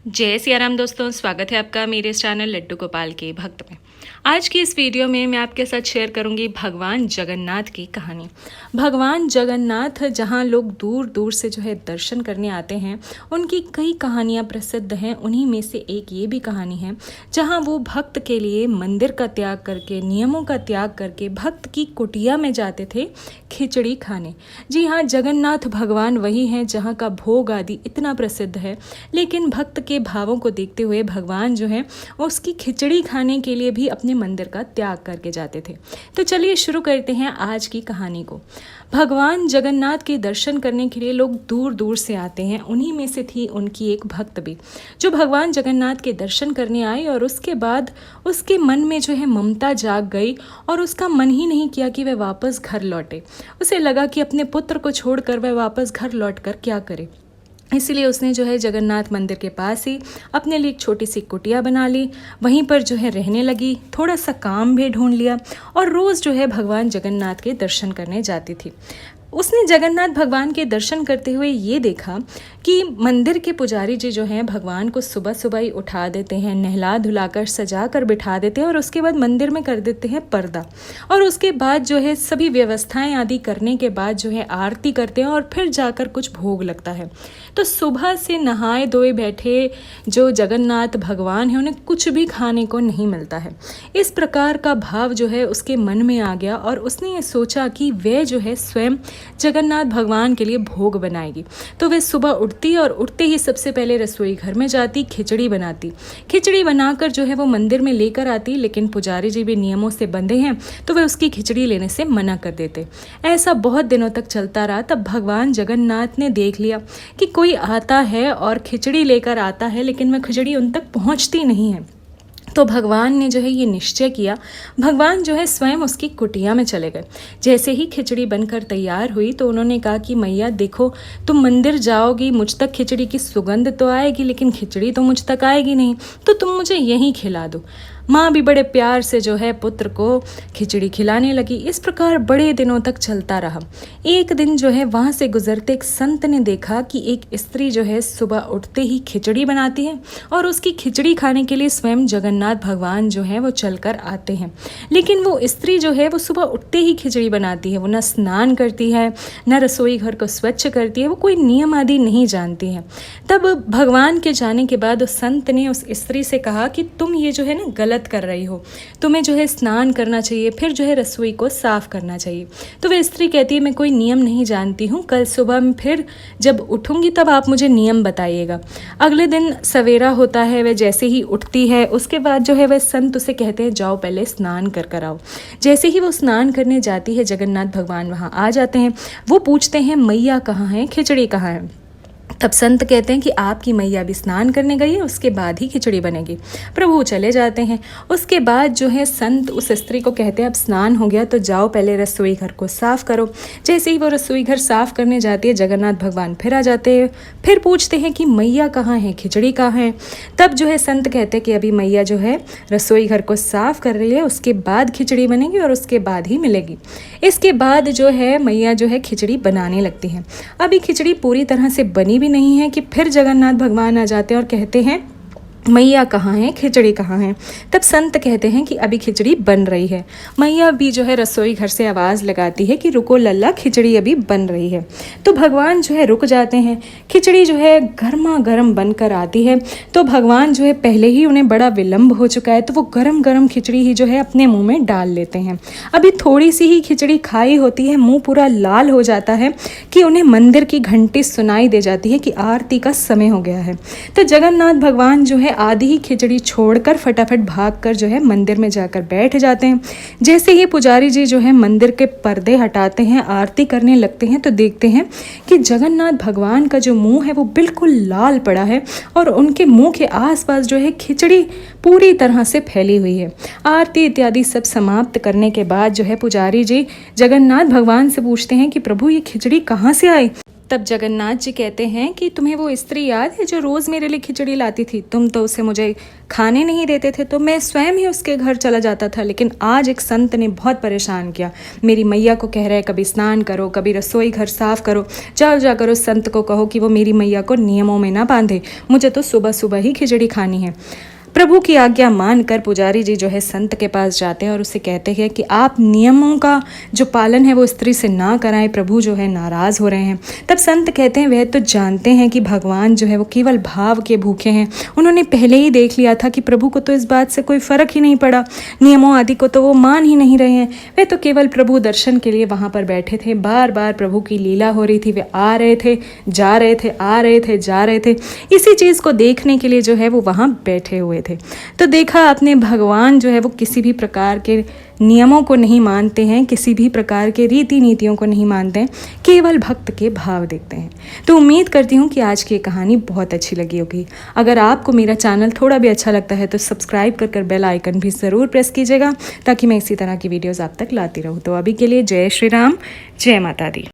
जय सिया राम दोस्तों, स्वागत है आपका मेरे इस चैनल लड्डू गोपाल के भक्त में। आज की इस वीडियो में मैं आपके साथ शेयर करूंगी भगवान जगन्नाथ की कहानी। भगवान जगन्नाथ जहां लोग दूर दूर से जो है दर्शन करने आते हैं, उनकी कई कहानियां प्रसिद्ध हैं। उन्हीं में से एक ये भी कहानी है जहां वो भक्त के लिए मंदिर का त्याग करके, नियमों का त्याग करके भक्त की कुटिया में जाते थे खिचड़ी खाने। जी हाँ, जगन्नाथ भगवान वही हैं जहाँ का भोग आदि इतना प्रसिद्ध है, लेकिन भक्त के भावों को देखते हुए भगवान जो है उसकी खिचड़ी खाने के लिए भी अपने मंदिर का त्याग करके जाते थे। तो चलिए शुरू करते हैं आज की कहानी को। भगवान जगन्नाथ के दर्शन करने के लिए लोग दूर दूर से आते हैं। उन्हीं में से थी उनकी एक भक्त भी, जो भगवान जगन्नाथ के दर्शन करने आई और उसके बाद उसके मन में जो है ममता जाग गई और उसका मन ही नहीं किया कि वह वापस घर लौटे। उसे लगा कि अपने पुत्र को छोड़कर वह वापस घर लौटकर क्या करे। इसीलिए उसने जो है जगन्नाथ मंदिर के पास ही अपने लिए एक छोटी सी कुटिया बना ली। वहीं पर जो है रहने लगी, थोड़ा सा काम भी ढूंढ लिया और रोज़ जो है भगवान जगन्नाथ के दर्शन करने जाती थी। उसने जगन्नाथ भगवान के दर्शन करते हुए ये देखा कि मंदिर के पुजारी जी जो हैं भगवान को सुबह सुबह ही उठा देते हैं, नहला धुलाकर सजा कर बिठा देते हैं और उसके बाद मंदिर में कर देते हैं पर्दा। और उसके बाद जो है सभी व्यवस्थाएं आदि करने के बाद जो है आरती करते हैं और फिर जाकर कुछ भोग लगता है। तो सुबह से नहाए धोए बैठे जो जगन्नाथ भगवान हैं उन्हें कुछ भी खाने को नहीं मिलता है। इस प्रकार का भाव जो है उसके मन में आ गया और उसने ये सोचा कि वह जो है स्वयं जगन्नाथ भगवान के लिए भोग बनाएगी। तो वह सुबह उठती और उठते ही सबसे पहले रसोई घर में जाती, खिचड़ी बनाती। खिचड़ी बनाकर जो है वो मंदिर में लेकर आती, लेकिन पुजारी जी भी नियमों से बंधे हैं तो वह उसकी खिचड़ी लेने से मना कर देते। ऐसा बहुत दिनों तक चलता रहा। तब भगवान जगन्नाथ ने देख लिया कि कोई आता है और खिचड़ी लेकर आता है, लेकिन वह खिचड़ी उन तक पहुंचती नहीं है। तो भगवान ने जो है ये निश्चय किया, भगवान जो है स्वयं उसकी कुटिया में चले गए। जैसे ही खिचड़ी बनकर तैयार हुई तो उन्होंने कहा कि मैया देखो, तुम मंदिर जाओगी, मुझ तक खिचड़ी की सुगंध तो आएगी लेकिन खिचड़ी तो मुझ तक आएगी नहीं, तो तुम मुझे यहीं खिला दो। माँ भी बड़े प्यार से जो है पुत्र को खिचड़ी खिलाने लगी। इस प्रकार बड़े दिनों तक चलता रहा। एक दिन जो है वहाँ से गुजरते एक संत ने देखा कि एक स्त्री जो है सुबह उठते ही खिचड़ी बनाती है और उसकी खिचड़ी खाने के लिए स्वयं जगन्नाथ भगवान जो है वो चलकर आते हैं। लेकिन वो स्त्री जो है वो सुबह उठते ही खिचड़ी बनाती है, वो न स्नान करती है, न रसोई घर को स्वच्छ करती है, वो कोई नियम आदि नहीं जानती है। तब भगवान के जाने के बाद उस संत ने उस स्त्री से कहा कि तुम ये जो है ना गलत कर रही हो, तुम्हें जो है स्नान करना चाहिए, फिर जो है रसोई को साफ करना चाहिए। तो वह स्त्री कहती है मैं कोई नियम नहीं जानती हूँ, कल सुबह में फिर जब उठूंगी तब आप मुझे नियम बताइएगा। अगले दिन सवेरा होता है, वह जैसे ही उठती है उसके बाद जो है वह संत उसे कहते हैं जाओ पहले स्नान कर आओ। जैसे ही वो स्नान करने जाती है जगन्नाथ भगवान वहाँ आ जाते हैं। वो पूछते हैं मैया कहाँ है, खिचड़ी कहाँ है। तब संत कहते हैं कि आपकी मैया भी स्नान करने गई है, उसके बाद ही खिचड़ी बनेगी। प्रभु चले जाते हैं। उसके बाद जो है संत उस स्त्री को कहते हैं अब स्नान हो गया तो जाओ पहले रसोई घर को साफ करो। जैसे ही वो रसोई घर साफ करने जाती है जगन्नाथ भगवान फिर आ जाते हैं, फिर पूछते हैं कि मैया कहाँ है, खिचड़ी कहाँ है। तब जो है संत कहते हैं कि अभी मैया जो है रसोई घर को साफ कर रही है, उसके बाद खिचड़ी बनेगी और उसके बाद ही मिलेगी। इसके बाद जो है मैया जो है खिचड़ी बनाने लगती हैं। अभी खिचड़ी पूरी तरह से बनी भी नहीं है कि फिर जगन्नाथ भगवान आ जाते हैं और कहते हैं मैया कहाँ है, खिचड़ी कहाँ है। तब संत कहते हैं कि अभी खिचड़ी बन रही है। मैया भी जो है रसोई घर से आवाज़ लगाती है कि रुको लल्ला, खिचड़ी अभी बन रही है। तो भगवान जो है रुक जाते हैं। खिचड़ी जो है गर्मा गर्म बनकर आती है। तो भगवान जो है पहले ही उन्हें बड़ा विलम्ब हो चुका है तो वो गरम गरम खिचड़ी ही जो है अपने मुंह में डाल लेते हैं। अभी थोड़ी सी ही खिचड़ी खाई होती है, मुंह पूरा लाल हो जाता है कि उन्हें मंदिर की घंटी सुनाई दे जाती है कि आरती का समय हो गया है। तो जगन्नाथ भगवान जो है आधी ही खिचड़ी छोड़कर फटाफट भागकर जो है मंदिर में जाकर बैठ जाते हैं। जैसे ही पुजारी जी जो है मंदिर के पर्दे हटाते हैं, आरती करने लगते हैं तो देखते हैं कि जगन्नाथ भगवान का जो मुंह है वो बिल्कुल लाल पड़ा है और उनके मुंह के आसपास जो है खिचड़ी पूरी तरह से फैली हुई है। आरती इत्यादि सब समाप्त करने के बाद जो है पुजारी जी जगन्नाथ भगवान से पूछते हैं कि प्रभु ये खिचड़ी कहाँ से आई। तब जगन्नाथ जी कहते हैं कि तुम्हें वो स्त्री याद है जो रोज़ मेरे लिए खिचड़ी लाती थी? तुम तो उसे मुझे खाने नहीं देते थे, तो मैं स्वयं ही उसके घर चला जाता था। लेकिन आज एक संत ने बहुत परेशान किया। मेरी मैया को कह रहा है कभी स्नान करो, कभी रसोई घर साफ करो। जाओ जाकर उस संत को कहो कि वो मेरी मैया को नियमों में ना बांधे, मुझे तो सुबह सुबह ही खिचड़ी खानी है। प्रभु की आज्ञा मानकर पुजारी जी जो है संत के पास जाते हैं और उसे कहते हैं कि आप नियमों का जो पालन है वो स्त्री से ना कराएं, प्रभु जो है नाराज़ हो रहे हैं। तब संत कहते हैं वह तो जानते हैं कि भगवान जो है वो केवल भाव के भूखे हैं। उन्होंने पहले ही देख लिया था कि प्रभु को तो इस बात से कोई फ़र्क ही नहीं पड़ा, नियमों आदि को तो वो मान ही नहीं रहे हैं। वे तो केवल प्रभु दर्शन के लिए वहाँ पर बैठे थे। बार बार प्रभु की लीला हो रही थी, वे आ रहे थे, जा रहे थे, आ रहे थे, जा रहे थे। इसी चीज़ को देखने के लिए जो है वो वहाँ बैठे हुए थे। तो देखा आपने, भगवान जो है वो किसी भी प्रकार के नियमों को नहीं मानते हैं, किसी भी प्रकार के रीति नीतियों को नहीं मानते हैं, केवल भक्त के भाव देखते हैं। तो उम्मीद करती हूँ कि आज की ये कहानी बहुत अच्छी लगी होगी। अगर आपको मेरा चैनल थोड़ा भी अच्छा लगता है तो सब्सक्राइब कर बेल आइकन भी ज़रूर प्रेस कीजिएगा, ताकि मैं इसी तरह की वीडियोज़ आप तक लाती रहूँ। तो अभी के लिए जय श्री राम, जय माता दी।